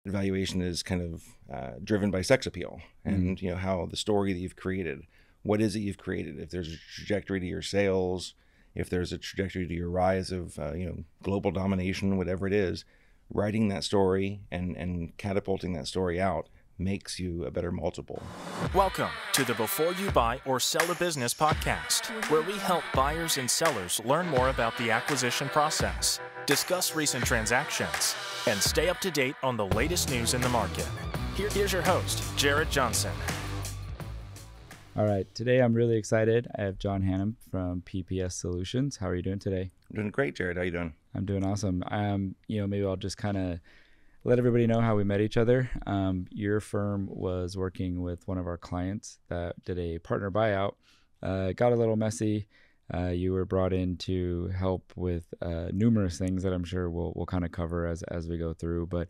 valuation is kind of driven by sex appeal and, how the story that you've created, what is it you've created? If there's a trajectory to your sales, if there's a trajectory to your rise of, global domination, whatever it is, writing that story and catapulting that story out makes you a better multiple. Welcome to the Before You Buy or Sell a Business podcast, where we help buyers and sellers learn more about the acquisition process, discuss recent transactions, and stay up to date on the latest news in the market. Here's your host, Jared Johnson. All right, today I'm really excited. I have John Hannum from PPS Solutions. How are you doing today? I'm doing great, Jared. How are you doing? I'm doing awesome. Maybe I'll just kind of let everybody know how we met each other. Your firm was working with one of our clients that did a partner buyout. It got a little messy. You were brought in to help with numerous things that I'm sure we'll kind of cover as we go through. But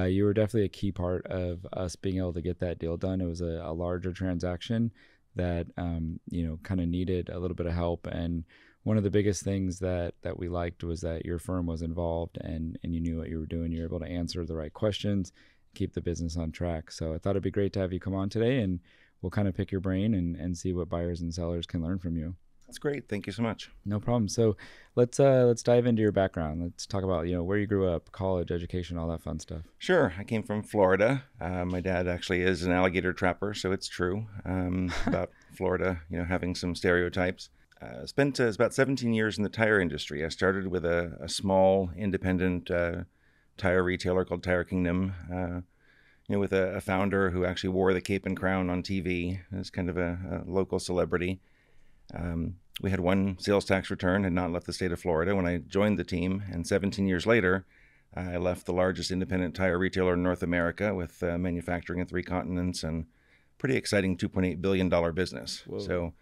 you were definitely a key part of us being able to get that deal done. It was a larger transaction that kind of needed a little bit of help. And one of the biggest things that we liked was that your firm was involved and you knew what you were doing. You were able to answer the right questions, keep the business on track. So I thought it'd be great to have you come on today, and we'll kind of pick your brain and see what buyers and sellers can learn from you. That's great. Thank you so much. No problem. So let's dive into your background. Let's talk about, where you grew up, college, education, all that fun stuff. Sure. I came from Florida. My dad actually is an alligator trapper, so it's true about Florida, having some stereotypes. Spent about 17 years in the tire industry. I started with a small independent tire retailer called Tire Kingdom, with a founder who actually wore the cape and crown on TV as kind of a local celebrity. We had one sales tax return, had not left the state of Florida when I joined the team, and 17 years later, I left the largest independent tire retailer in North America with manufacturing in 3 continents and pretty exciting $2.8 billion business. Whoa. So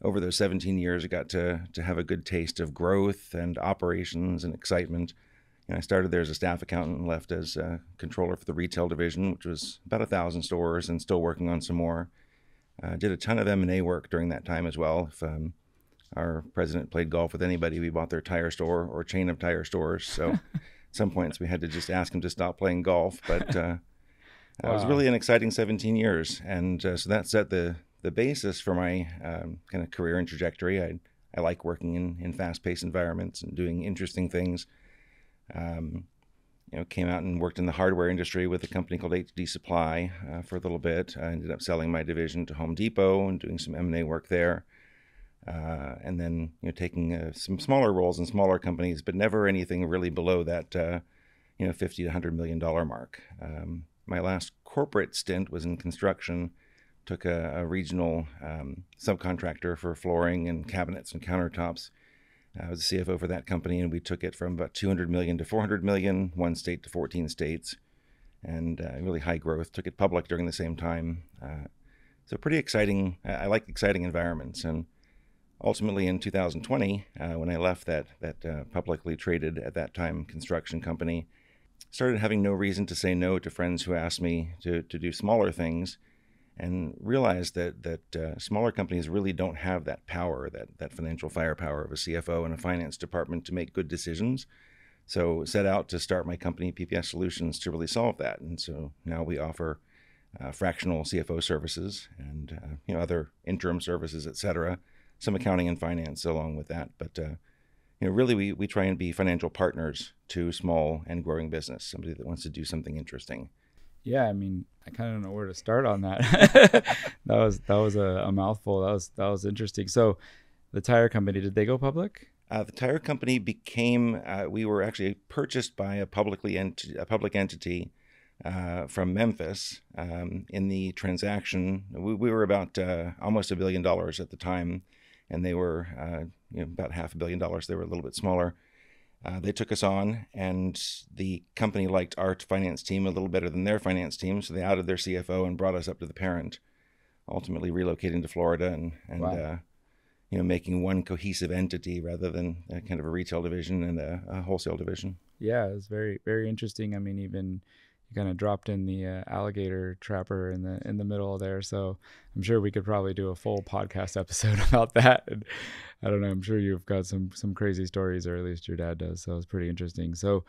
over those 17 years, I got to have a good taste of growth and operations and excitement. And I started there as a staff accountant and left as a controller for the retail division, which was about 1,000 stores and still working on some more. Did a ton of M&A work during that time as well. If our president played golf with anybody, we bought their tire store or chain of tire stores. So at some points we had to just ask him to stop playing golf. But Wow. It was really an exciting 17 years. And so that set the basis for my kind of career and trajectory. I like working in fast-paced environments and doing interesting things. Came out and worked in the hardware industry with a company called HD Supply for a little bit. I ended up selling my division to Home Depot and doing some M&A work there. And then, taking some smaller roles in smaller companies, but never anything really below that, $50 to $100 million mark. My last corporate stint was in construction. Took a regional subcontractor for flooring and cabinets and countertops. I was the CFO for that company, and we took it from about $200 million to $400 million, 1 state to 14 states, and really high growth. Took it public during the same time. So pretty exciting. I like exciting environments. And ultimately in 2020, when I left that publicly traded at that time construction company, started having no reason to say no to friends who asked me to do smaller things, and realized that smaller companies really don't have that power, that financial firepower of a CFO and a finance department to make good decisions. So set out to start my company, PPS Solutions, to really solve that. And so now we offer fractional CFO services and other interim services, et cetera, some accounting and finance along with that. But really we try and be financial partners to small and growing business, somebody that wants to do something interesting. Yeah, I mean, I kind of don't know where to start on that. that was a mouthful. That was interesting. So, the tire company, did they go public? The tire company became. We were actually purchased by a public entity from Memphis. In the transaction, we were about almost $1 billion at the time, and they were about $500 million. They were a little bit smaller. They took us on, and the company liked our finance team a little better than their finance team, so they outed their CFO and brought us up to the parent, ultimately relocating to Florida and Wow. Making one cohesive entity rather than kind of a retail division and a wholesale division. Yeah, it was very, very interesting. I mean, even you kind of dropped in the alligator trapper in the middle there. So I'm sure we could probably do a full podcast episode about that. And I don't know. I'm sure you've got some crazy stories, or at least your dad does. So it's pretty interesting. So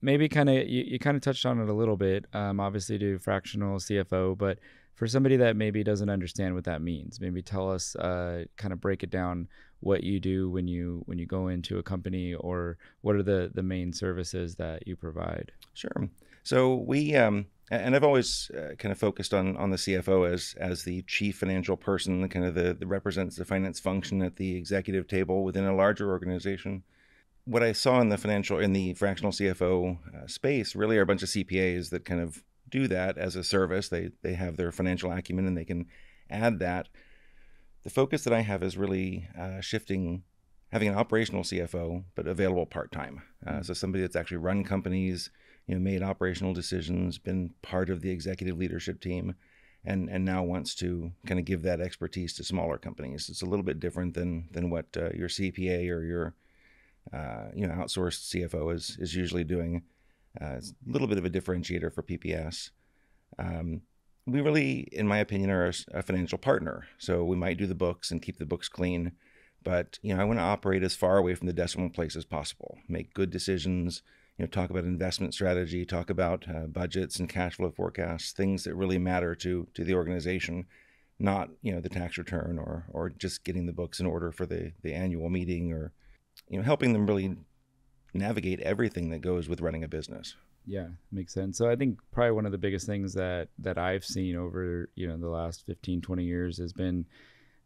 maybe kind of you kind of touched on it a little bit. Obviously, do fractional CFO, but for somebody that maybe doesn't understand what that means, maybe tell us, kind of break it down, what you do when you go into a company, or what are the main services that you provide? Sure. So we, and I've always kind of focused on the CFO as the chief financial person, kind of the represents the finance function at the executive table within a larger organization. What I saw in the fractional CFO space really are a bunch of CPAs that kind of do that as a service. They have their financial acumen and they can add that. The focus that I have is really shifting, having an operational CFO, but available part-time. So somebody that's actually run companies, made operational decisions, been part of the executive leadership team, and now wants to kind of give that expertise to smaller companies. It's a little bit different than what your CPA or your outsourced CFO is usually doing. It's a little bit of a differentiator for PPS. We really, in my opinion, are a financial partner. So we might do the books and keep the books clean, but I want to operate as far away from the decimal place as possible. Make good decisions. Talk about investment strategy. Talk about budgets and cash flow forecasts. Things that really matter to the organization, not the tax return or just getting the books in order for the annual meeting, or helping them really navigate everything that goes with running a business. Yeah, makes sense. So I think probably one of the biggest things that I've seen over, the last 15, 20 years has been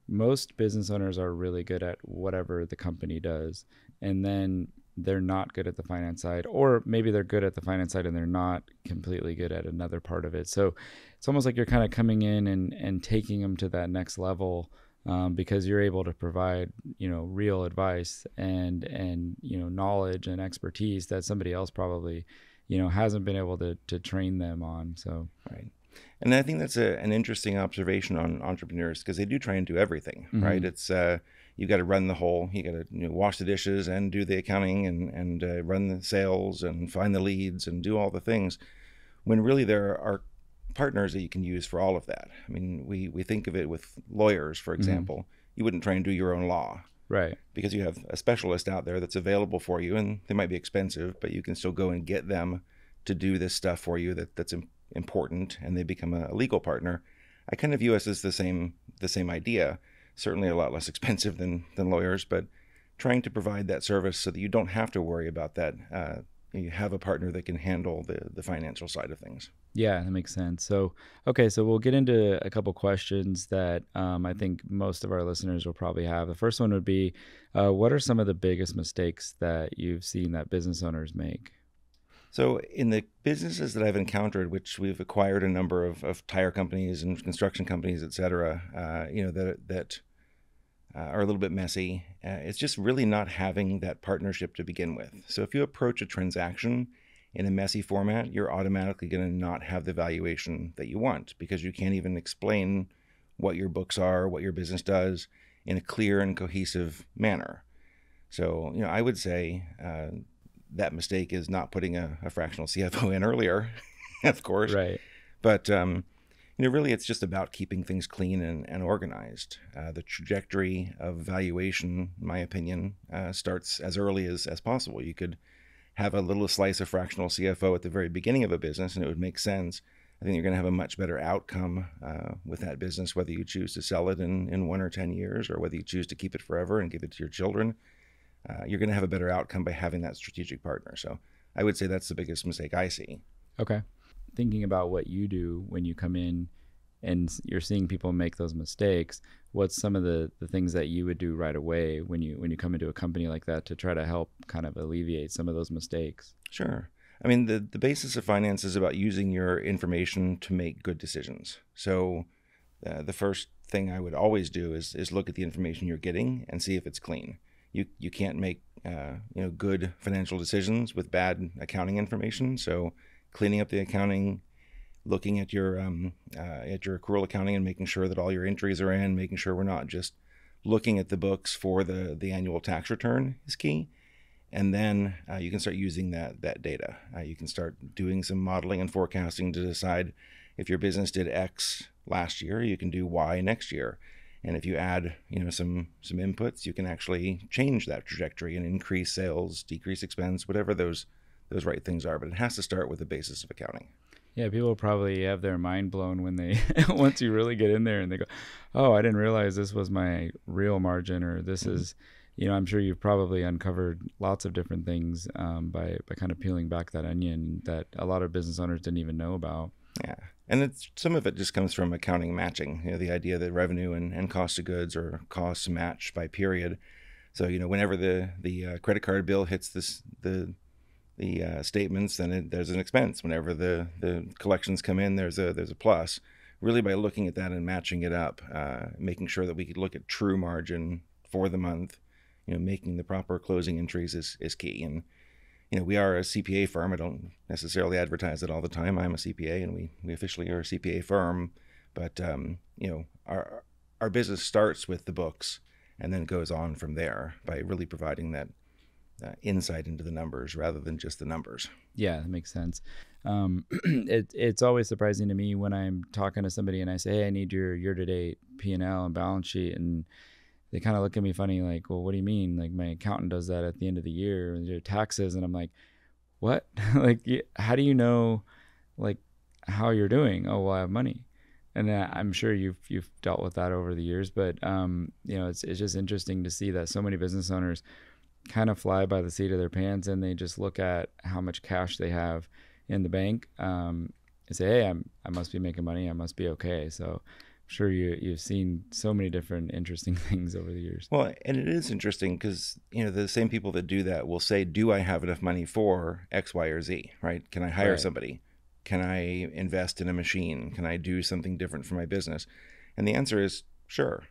most business owners are really good at whatever the company does. And then they're not good at the finance side, or maybe they're good at the finance side and they're not completely good at another part of it. So it's almost like you're kind of coming in and taking them to that next level, because you're able to provide, real advice and knowledge and expertise that somebody else probably hasn't been able to train them on. So right. And I think that's an interesting observation on entrepreneurs, because they do try and do everything, right? It's you got to run the whole, you got to wash the dishes and do the accounting and run the sales and find the leads and do all the things, when really there are partners that you can use for all of that. I mean, we think of it with lawyers, for example. You wouldn't try and do your own law. Right. Because you have a specialist out there that's available for you, and they might be expensive, but you can still go and get them to do this stuff for you that's important, and they become a legal partner. I kind of view us as the same idea. Certainly a lot less expensive than lawyers, but trying to provide that service so that you don't have to worry about that. You have a partner that can handle the financial side of things. Yeah, that makes sense. So, okay, so we'll get into a couple questions that I think most of our listeners will probably have. The first one would be, what are some of the biggest mistakes that you've seen that business owners make? So in the businesses that I've encountered, which we've acquired a number of tire companies and construction companies, et cetera, that are a little bit messy. It's just really not having that partnership to begin with. So if you approach a transaction in a messy format, you're automatically going to not have the valuation that you want, because you can't even explain what your books are, what your business does in a clear and cohesive manner. So, I would say that mistake is not putting a fractional CFO in earlier, of course. Right. But, really it's just about keeping things clean and organized. The trajectory of valuation, in my opinion, starts as early as possible. You could have a little slice of fractional CFO at the very beginning of a business, and it would make sense. I think you're going to have a much better outcome with that business, whether you choose to sell it in 1 or 10 years, or whether you choose to keep it forever and give it to your children. You're going to have a better outcome by having that strategic partner. So I would say that's the biggest mistake I see. Okay. Thinking about what you do when you come in and you're seeing people make those mistakes, what's some of the things that you would do right away when you come into a company like that to try to help kind of alleviate some of those mistakes? Sure. I mean, the basis of finance is about using your information to make good decisions. So the first thing I would always do is look at the information you're getting and see if it's clean. You can't make good financial decisions with bad accounting information. So cleaning up the accounting, looking at your accrual accounting and making sure that all your entries are in, making sure we're not just looking at the books for the annual tax return is key. And then you can start using that data. You can start doing some modeling and forecasting to decide if your business did X last year, you can do Y next year. And if you add, some inputs, you can actually change that trajectory and increase sales, decrease expense, whatever those right things are. But it has to start with the basis of accounting. Yeah, people probably have their mind blown when they once you really get in there and they go, "Oh, I didn't realize this was my real margin," or "This is," I'm sure you've probably uncovered lots of different things by kind of peeling back that onion that a lot of business owners didn't even know about. Yeah, and some of it just comes from accounting matching. The idea that revenue and cost of goods or costs match by period. So whenever the credit card bill hits the statements, then there's an expense. Whenever the collections come in, there's a plus. Really, by looking at that and matching it up, making sure that we could look at true margin for the month, making the proper closing entries is key. And we are a CPA firm. I don't necessarily advertise it all the time. I'm a CPA, and we officially are a CPA firm. But our business starts with the books and then goes on from there by really providing that insight into the numbers rather than just the numbers. Yeah, that makes sense. It's always surprising to me when I'm talking to somebody and I say, "Hey, I need your year-to-date P&L and balance sheet," and they kind of look at me funny, like, "Well, what do you mean? Like, my accountant does that at the end of the year, and your taxes." And I'm like, "What? Like, how do you know, like, how you're doing?" "Oh, well, I have money." And I'm sure you've dealt with that over the years, but it's just interesting to see that so many business owners kind of fly by the seat of their pants, and they just look at how much cash they have in the bank and say, "Hey, I must be making money. I must be okay." So I'm sure you've seen so many different interesting things over the years. Well, and it is interesting because the same people that do that will say, "Do I have enough money for X, Y, or Z? Right? Can I hire somebody? Can I invest in a machine? Can I do something different for my business?" And the answer is sure,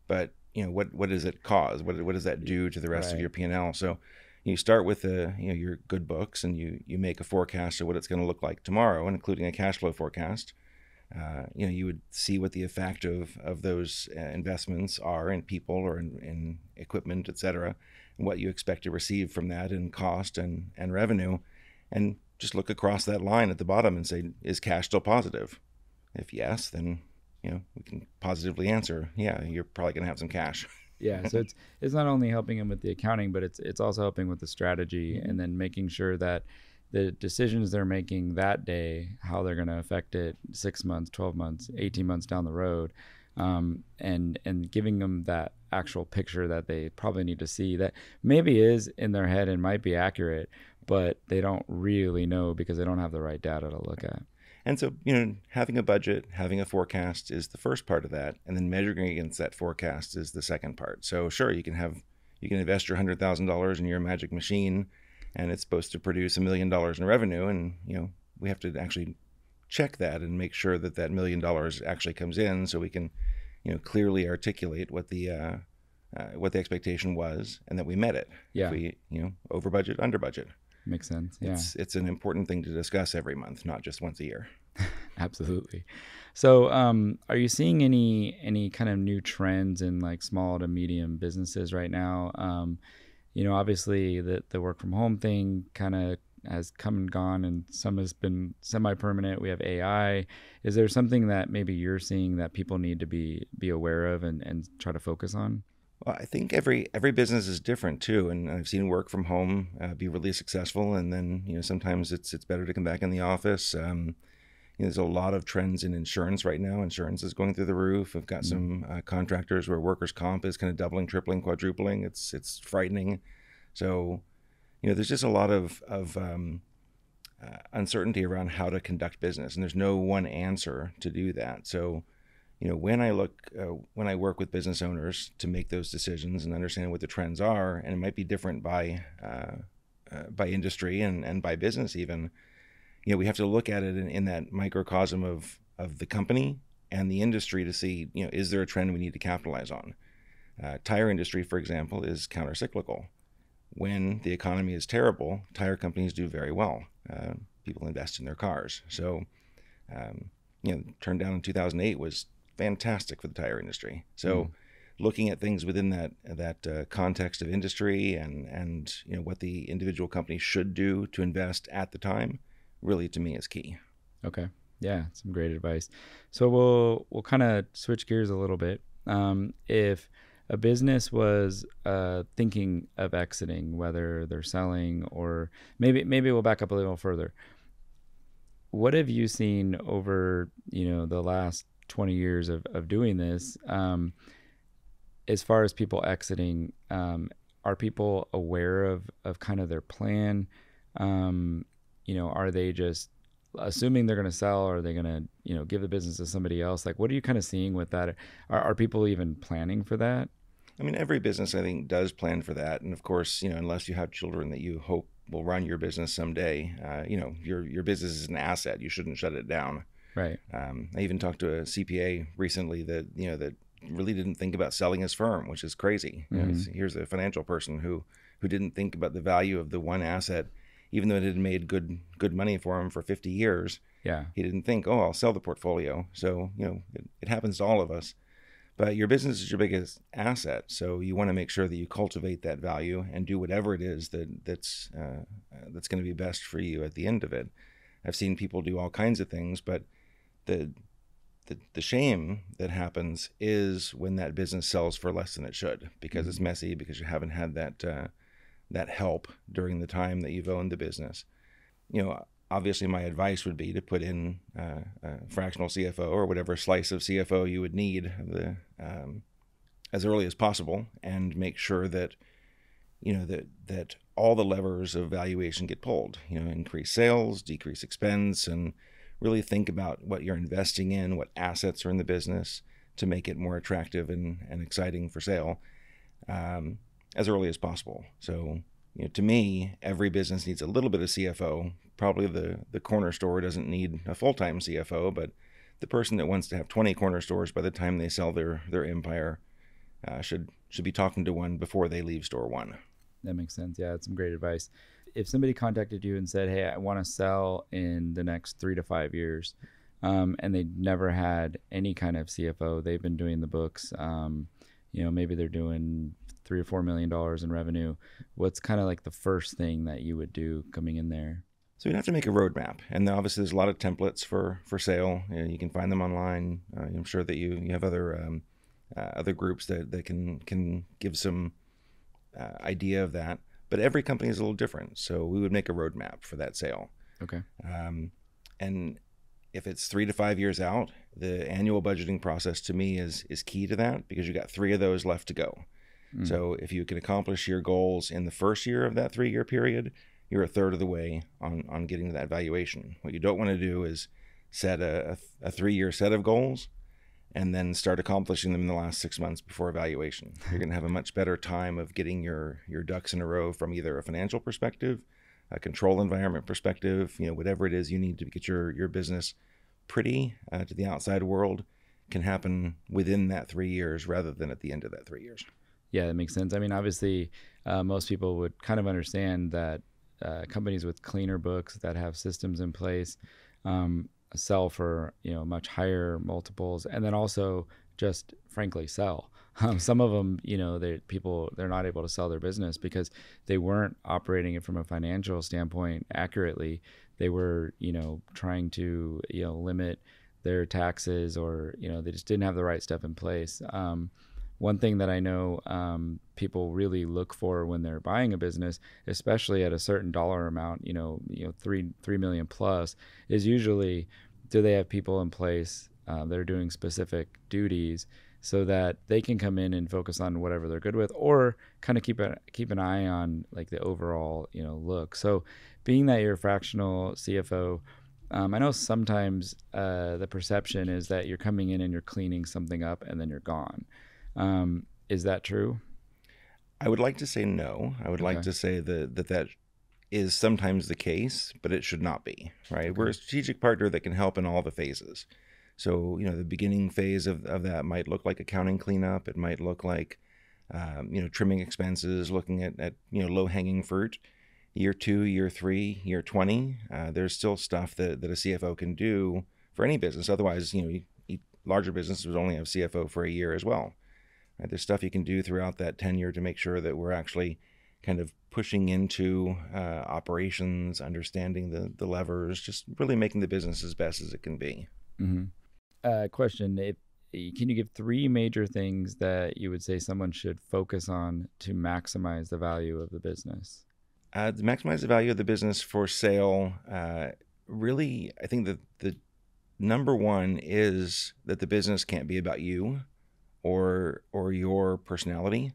but what does it cause? What does that do to the rest of your P&L? So you start with your good books, and you make a forecast of what it's going to look like tomorrow, including a cash flow forecast. You would see what the effect of those investments are in people or in equipment, et cetera, and what you expect to receive from that in cost and revenue, and just look across that line at the bottom and say, is cash still positive? If yes, then we can positively answer, yeah, you're probably going to have some cash. Yeah, so it's not only helping them with the accounting, but it's also helping with the strategy, and then making sure that the decisions they're making that day, how they're going to affect it 6 months, 12 months, 18 months down the road, and giving them that actual picture that they probably need to see that maybe is in their head and might be accurate, but they don't really know because they don't have the right data to look at. And so, having a budget, having a forecast is the first part of that, and then measuring against that forecast is the second part. So sure, you can invest your $100,000 in your magic machine, and it's supposed to produce $1 million in revenue, and we have to actually check that and make sure that $1 million actually comes in, so we can clearly articulate what the expectation was and that we met it. Yeah. If we over budget, under budget. Makes sense. Yeah. It's an important thing to discuss every month, not just once a year. Absolutely. So, are you seeing any kind of new trends in like small to medium businesses right now? Obviously the work from home thing kind of has come and gone, and some has been semi-permanent. We have AI. Is there something that maybe you're seeing that people need to be aware of and try to focus on? Well, I think every business is different too, and I've seen work from home be really successful, and then sometimes it's better to come back in the office. There's a lot of trends in insurance right now. Insurance is going through the roof. We've got some contractors where workers' comp is kind of doubling, tripling, quadrupling. It's frightening. So there's just a lot of uncertainty around how to conduct business, and there's no one answer to do that. So when I work with business owners to make those decisions and understand what the trends are, and it might be different by industry and by business even, we have to look at it in that microcosm of the company and the industry to see, is there a trend we need to capitalize on? Tire industry, for example, is countercyclical. When the economy is terrible, tire companies do very well. People invest in their cars. So, turn down in 2008 was fantastic for the tire industry. So looking at things within that context of industry and what the individual company should do to invest at the time, really to me is key. Okay. Yeah, some great advice. So we'll kind of switch gears a little bit. If a business was thinking of exiting, whether they're selling or maybe we'll back up a little further. What have you seen over the last 20 years of doing this? As far as people exiting, are people aware of kind of their plan? Are they just assuming they're going to sell, or are they going to, give the business to somebody else? Like, what are you kind of seeing with that? Are people even planning for that? I mean, every business, I think, does plan for that. And of course, unless you have children that you hope will run your business someday, your business is an asset. You shouldn't shut it down. Right. I even talked to a CPA recently that really didn't think about selling his firm, which is crazy. Here's a financial person who didn't think about the value of the one asset, even though it had made good money for him for 50 years. Yeah. He didn't think, oh, I'll sell the portfolio. So, it happens to all of us. But your business is your biggest asset, so you want to make sure that you cultivate that value and do whatever it is that's going to be best for you at the end of it. I've seen people do all kinds of things, but the shame that happens is when that business sells for less than it should, because it's messy, because you haven't had that help during the time that you've owned the business. Obviously my advice would be to put in a fractional CFO or whatever slice of CFO you would need as early as possible, and make sure that that all the levers of valuation get pulled. Increase sales, decrease expense, and really think about what you're investing in, what assets are in the business to make it more attractive and exciting for sale as early as possible. So to me, every business needs a little bit of CFO. Probably the corner store doesn't need a full-time CFO, but the person that wants to have 20 corner stores by the time they sell their empire should be talking to one before they leave store one. That makes sense. Yeah, that's some great advice. If somebody contacted you and said, hey, I want to sell in the next 3 to 5 years, and they never had any kind of CFO, they've been doing the books, maybe they're doing $3 or $4 million in revenue, what's kind of like the first thing that you would do coming in there? So you'd have to make a roadmap, and obviously there's a lot of templates for sale. You can find them online. I'm sure that you have other groups that can give some idea of that. But every company is a little different, so we would make a roadmap for that sale. Okay. And if it's 3 to 5 years out, the annual budgeting process to me is key to that, because you got 3 of those left to go. So if you can accomplish your goals in the first year of that 3-year period, you're a third of the way on getting to that valuation. What you don't want to do is set a 3-year set of goals and then start accomplishing them in the last 6 months before evaluation. You're going to have a much better time of getting your ducks in a row from either a financial perspective, a control environment perspective, whatever it is you need to get your business pretty to the outside world can happen within that 3 years rather than at the end of that 3 years. Yeah, that makes sense. I mean, obviously, most people would kind of understand that companies with cleaner books that have systems in place sell for much higher multiples, and then also just frankly sell. Some of them, they're not able to sell their business because they weren't operating it from a financial standpoint accurately. They were, trying to, limit their taxes, or, they just didn't have the right stuff in place. One thing that I know people really look for when they're buying a business, especially at a certain dollar amount, 3 million plus, is usually, do they have people in place that are doing specific duties so that they can come in and focus on whatever they're good with, or kind of keep an eye on like the overall look. So being that you're a fractional CFO, I know sometimes the perception is that you're coming in and you're cleaning something up and then you're gone. Is that true? I would like to say no. I would like to say that is sometimes the case, but it should not be, right? Okay. We're a strategic partner that can help in all the phases. So, the beginning phase of that might look like accounting cleanup. It might look like, trimming expenses, looking at low-hanging fruit. Year 2, year 3, year 20, there's still stuff that a CFO can do for any business. Otherwise, larger businesses would only have CFO for a year as well. Right? There's stuff you can do throughout that tenure to make sure that we're actually kind of pushing into operations, understanding the levers, just really making the business as best as it can be. Question: can you give 3 major things that you would say someone should focus on to maximize the value of the business? To maximize the value of the business for sale, really, I think that the number one is that the business can't be about you or your personality,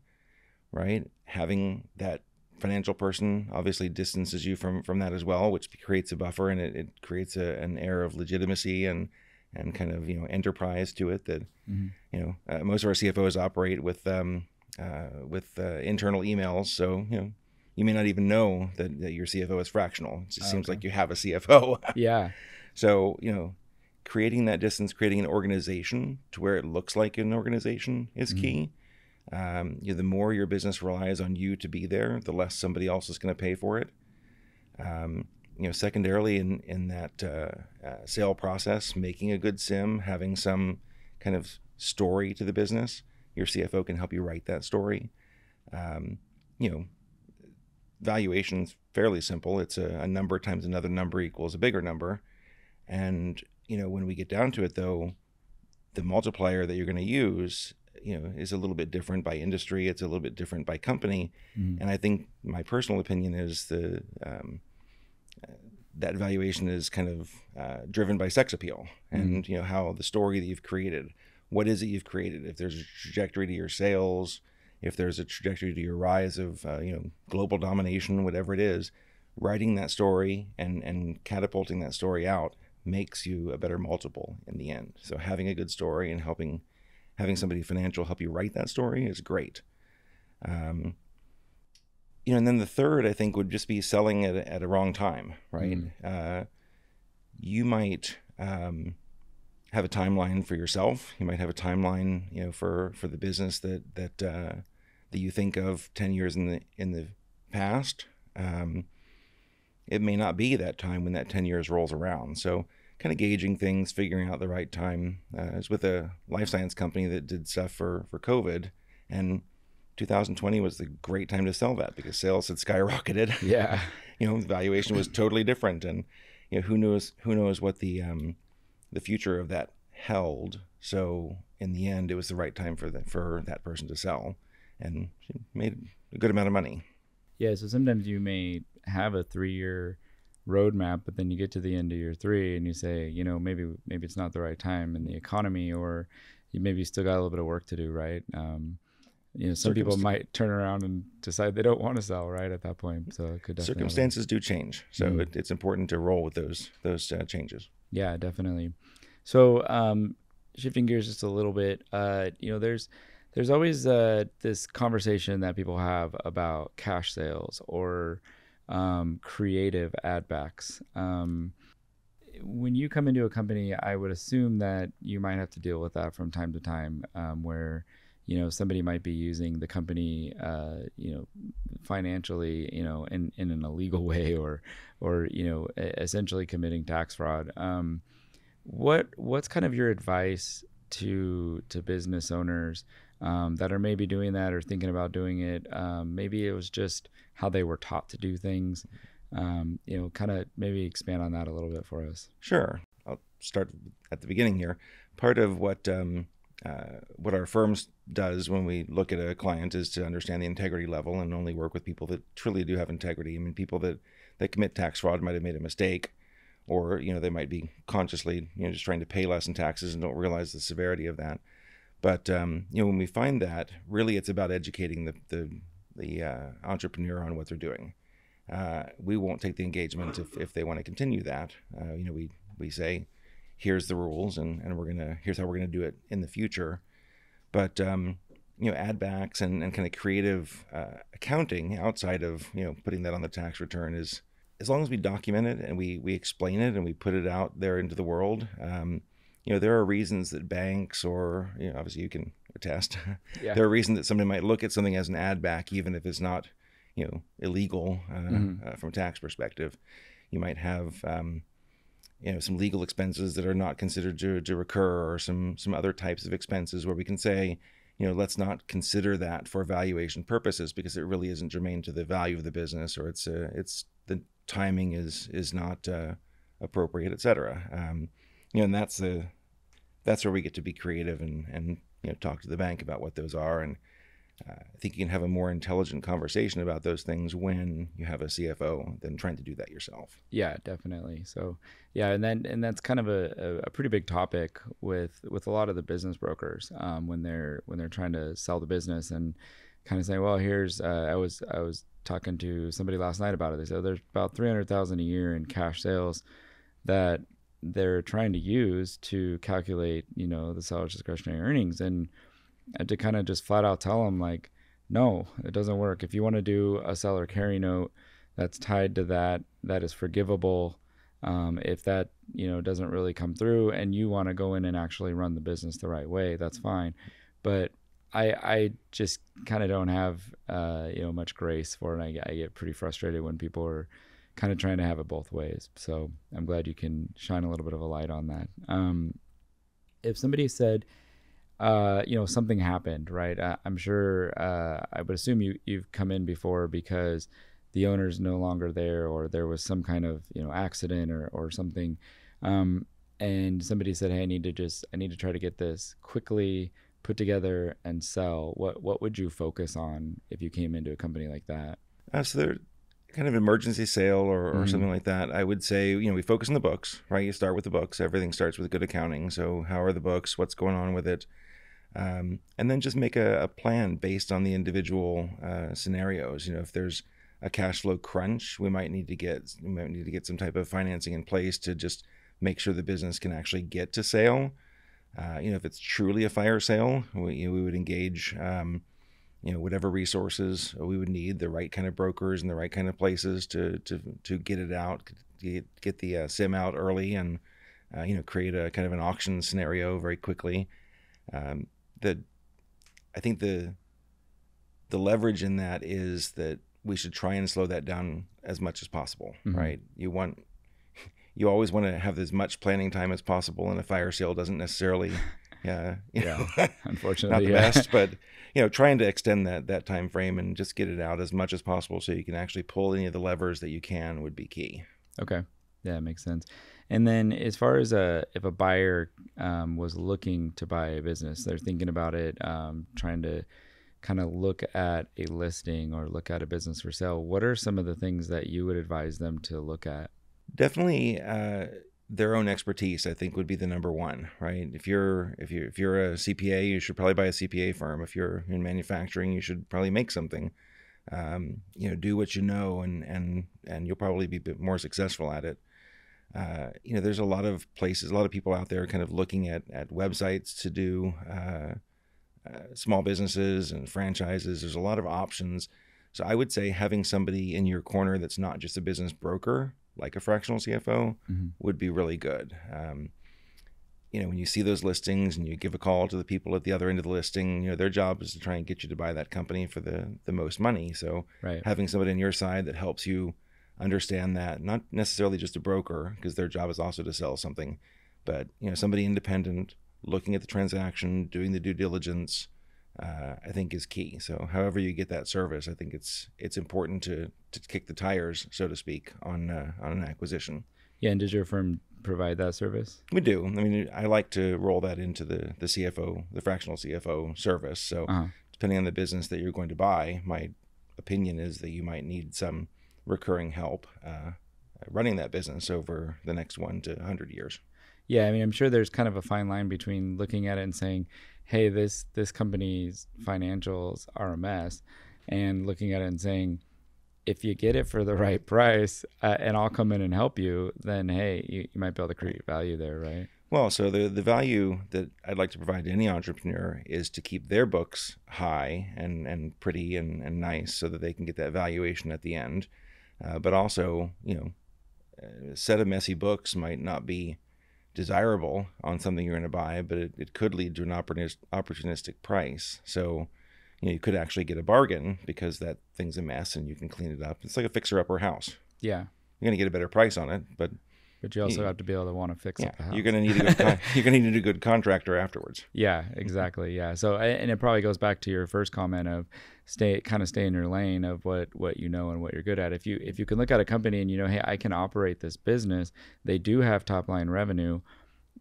right? Having that financial person obviously distances you from that as well, which creates a buffer, and it creates an air of legitimacy and kind of, enterprise to it that, most of our CFOs operate with internal emails. So, you may not even know that your CFO is fractional. It just seems like you have a CFO. Yeah. So, creating that distance, creating an organization to where it looks like an organization is key. The more your business relies on you to be there, the less somebody else is going to pay for it. Secondarily, in that sale process, making a good SIM, having some kind of story to the business, your CFO can help you write that story. Valuation's fairly simple. It's a number times another number equals a bigger number. And, when we get down to it, though, the multiplier that you're going to use, is a little bit different by industry. It's a little bit different by company. And I think my personal opinion is that valuation is kind of driven by sex appeal and, how the story that you've created, what is it you've created? If there's a trajectory to your sales, if there's a trajectory to your rise of, global domination, whatever it is, writing that story and catapulting that story out makes you a better multiple in the end. So having a good story and having somebody financial help you write that story is great. And then the third, I think, would just be selling at a wrong time, right? You might have a timeline for yourself. You might have a timeline, for the business that you think of 10 years in the past. It may not be that time when that 10 years rolls around. So kind of gauging things, figuring out the right time. I was with a life science company that did stuff for COVID, and 2020 was the great time to sell that because sales had skyrocketed. Yeah. The valuation was totally different, and who knows what the future of that held. So in the end, it was the right time for that person to sell, and she made a good amount of money. Yeah. So sometimes you may have a 3-year roadmap, but then you get to the end of year 3 and you say, maybe it's not the right time in the economy, or you maybe still got a little bit of work to do, right? Some people might turn around and decide they don't want to sell right at that point. So it could definitely circumstances do change. So it's important to roll with those changes. Yeah, definitely. So shifting gears just a little bit, there's always this conversation that people have about cash sales or creative add backs. When you come into a company, I would assume that you might have to deal with that from time to time, where somebody might be using the company, financially, in an illegal way, or essentially committing tax fraud. What's kind of your advice to business owners that are maybe doing that or thinking about doing it? Maybe it was just how they were taught to do things. Kind of maybe expand on that a little bit for us. Sure. I'll start at the beginning here. Part of what our firms does when we look at a client is to understand the integrity level and only work with people that truly do have integrity. I mean, people that commit tax fraud might have made a mistake, or they might be consciously just trying to pay less in taxes and don't realize the severity of that. But when we find that, really it's about educating the entrepreneur on what they're doing. We won't take the engagement if they want to continue that. We say, here's the rules, and here's how we're gonna do it in the future. But add backs and kind of creative accounting outside of putting that on the tax return is, as long as we document it and we explain it and we put it out there into the world. There are reasons that banks, or obviously you can attest, Yeah. There are reasons that somebody might look at something as an add back, even if it's not illegal from a tax perspective. You might have some legal expenses that are not considered to recur, or some other types of expenses where we can say, let's not consider that for valuation purposes because it really isn't germane to the value of the business, or it's the timing is not appropriate, et cetera. And that's where we get to be creative and talk to the bank about what those are. And I think you can have a more intelligent conversation about those things when you have a CFO than trying to do that yourself. Yeah, definitely. So yeah, and that's kind of a pretty big topic with a lot of the business brokers when they're trying to sell the business and kind of saying, well, here's I was talking to somebody last night about it. They said there's about $300,000 a year in cash sales that they're trying to use to calculate, the seller's discretionary earnings, and to kind of just flat out tell them like, no, it doesn't work. If you want to do a seller carry note that's tied to that is forgivable. If that, doesn't really come through and you want to go in and actually run the business the right way, that's fine. But I just kind of don't have, much grace for it. I get pretty frustrated when people are kind of trying to have it both ways. So I'm glad you can shine a little bit of a light on that. If somebody said, something happened, right? I'm sure, I would assume you've come in before because the owner's no longer there, or there was some kind of, accident or something. And somebody said, hey, I need to try to get this quickly put together and sell. What would you focus on if you came into a company like that? So they're kind of emergency sale or something like that. I would say, we focus on the books, right? You start with the books. Everything starts with good accounting. So how are the books? What's going on with it? And then just make a plan based on the individual scenarios. If there's a cash flow crunch, we might need to get some type of financing in place to just make sure the business can actually get to sale. If it's truly a fire sale, we would engage whatever resources we would need, the right kind of brokers and the right kind of places to get it out, get the SIM out early, and create a kind of an auction scenario very quickly. I think the leverage in that is that we should try and slow that down as much as possible, right? You always want to have as much planning time as possible, and a fire sale doesn't necessarily, unfortunately, not the best, but trying to extend that time frame and just get it out as much as possible so you can actually pull any of the levers that you can would be key. Okay. Yeah, makes sense. And then as far as if a buyer was looking to buy a business, they're thinking about it, trying to kind of look at a listing or look at a business for sale, what are some of the things that you would advise them to look at? Definitely their own expertise, I think, would be the number one, right? If you're a CPA, you should probably buy a CPA firm. If you're in manufacturing, you should probably make something. Do what you know, and you'll probably be a bit more successful at it. There's a lot of places, a lot of people out there kind of looking at websites to do small businesses and franchises. There's a lot of options. So I would say having somebody in your corner that's not just a business broker, like a fractional CFO, would be really good. When you see those listings and you give a call to the people at the other end of the listing, their job is to try and get you to buy that company for the most money. So having somebody on your side that helps you understand that, not necessarily just a broker, because their job is also to sell something, but somebody independent looking at the transaction, doing the due diligence, I think is key. So however you get that service, I think it's important to kick the tires, so to speak, on an acquisition. Yeah, and does your firm provide that service? We do. I mean, I like to roll that into the CFO, the fractional CFO service. So depending on the business that you're going to buy, my opinion is that you might need some recurring help running that business over the next 1 to 100 years. Yeah, I mean, I'm sure there's kind of a fine line between looking at it and saying, hey, this company's financials are a mess, and looking at it and saying, if you get it for the right price and I'll come in and help you, then, hey, you might be able to create value there, right? Well, so the value that I'd like to provide to any entrepreneur is to keep their books high and pretty and nice so that they can get that valuation at the end. But also, a set of messy books might not be desirable on something you're going to buy, but it could lead to an opportunistic price. So, you could actually get a bargain because that thing's a mess and you can clean it up. It's like a fixer-upper house. Yeah. You're going to get a better price on it, but But you also have to be able to want to fix up the house. You're going to need a good contractor afterwards. Yeah, exactly. Yeah. So, and it probably goes back to your first comment of stay in your lane of what you know and what you're good at. If you can look at a company and hey, I can operate this business. They do have top line revenue,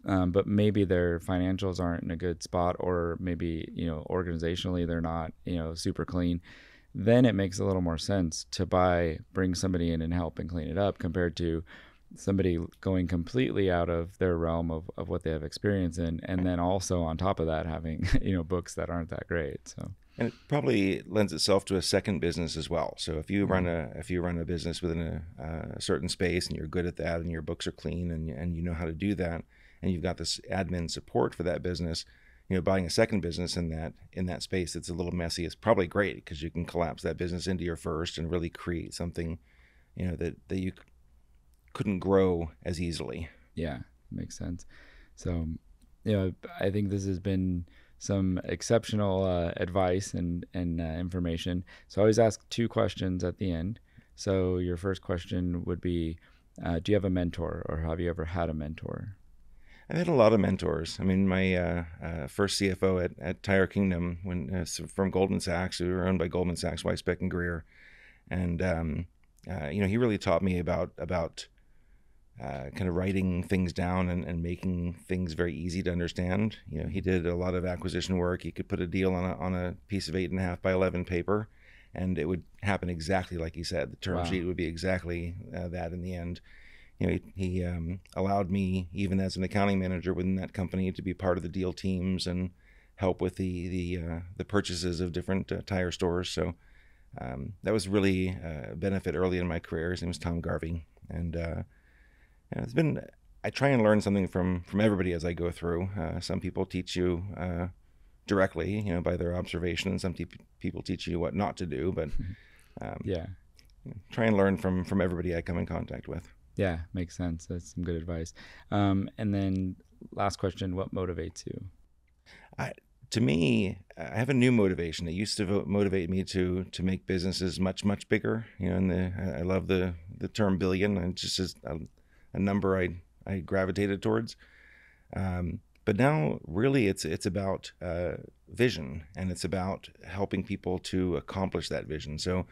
but maybe their financials aren't in a good spot, or maybe organizationally they're not super clean. Then it makes a little more sense to bring somebody in and help and clean it up, compared to somebody going completely out of their realm of what they have experience in, and then also on top of that having books that aren't that great. So, and it probably lends itself to a second business as well. So if you run a business within a certain space and you're good at that and your books are clean and you know how to do that, and you've got this admin support for that business, buying a second business in that space that's a little messy is probably great, because you can collapse that business into your first and really create something that you couldn't grow as easily. Yeah, makes sense. So, I think this has been some exceptional advice and information. So I always ask 2 questions at the end. So your first question would be, do you have a mentor, or have you ever had a mentor? I've had a lot of mentors. I mean, my first CFO at Tire Kingdom, from Goldman Sachs, we were owned by Goldman Sachs, Weisbeck and Greer, and he really taught me about kind of writing things down and making things very easy to understand. He did a lot of acquisition work. He could put a deal on a piece of 8.5 by 11 paper, and it would happen exactly like he said. The term sheet would be exactly that in the end. He allowed me, even as an accounting manager within that company, to be part of the deal teams and help with the purchases of different tire stores. So that was really a benefit early in my career. His name was Tom Garvey, and I try and learn something from everybody as I go through. Some people teach you directly, by their observation, and some people teach you what not to do. But try and learn from everybody I come in contact with. Yeah, makes sense. That's some good advice. And then last question, what motivates you? To me, I have a new motivation. It used to motivate me to make businesses much, much bigger. I love the term billion. It's just a number I gravitated towards. But now really it's about vision, and it's about helping people to accomplish that vision. So,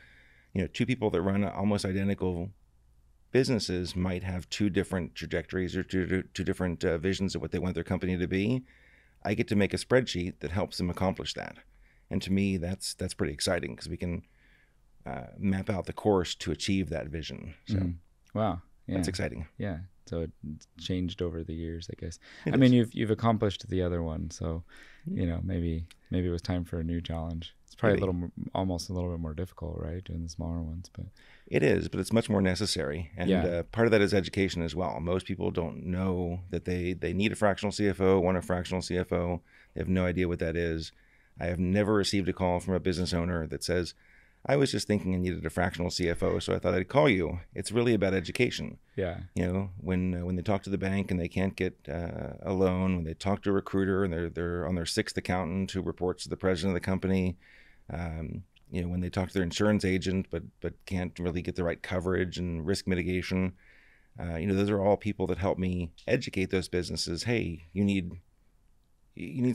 2 people that run almost identical businesses might have 2 different trajectories or two different visions of what they want their company to be. I get to make a spreadsheet that helps them accomplish that. And to me, that's pretty exciting, because we can map out the course to achieve that vision. So wow. Yeah. That's exciting. Yeah. So it changed over the years, I guess. I mean, you've accomplished the other one, so maybe it was time for a new challenge. It's probably almost a little bit more difficult, right, doing the smaller ones, but it is. But it's much more necessary, and part of that is education as well. Most people don't know that they need a fractional CFO, want a fractional CFO. They have no idea what that is. I have never received a call from a business owner that says, I was just thinking I needed a fractional CFO, so I thought I'd call you. It's really about education. Yeah. When they talk to the bank and they can't get a loan, when they talk to a recruiter and they're on their 6th accountant who reports to the president of the company, when they talk to their insurance agent but can't really get the right coverage and risk mitigation, those are all people that help me educate those businesses. Hey, you need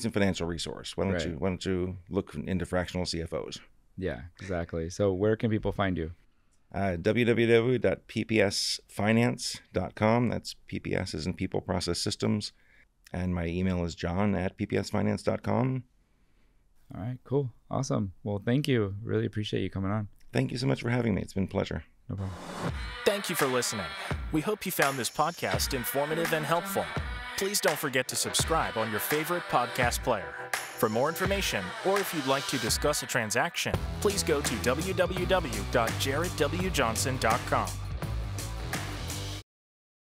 some financial resource. Why don't you look into fractional CFOs? Yeah, exactly. So where can people find you? www.ppsfinance.com. That's PPS as in People Process Systems. And my email is john@ppsfinance.com. All right, cool. Awesome. Well, thank you. Really appreciate you coming on. Thank you so much for having me. It's been a pleasure. No problem. Thank you for listening. We hope you found this podcast informative and helpful. Please don't forget to subscribe on your favorite podcast player. For more information, or if you'd like to discuss a transaction, please go to www.jaredwjohnson.com.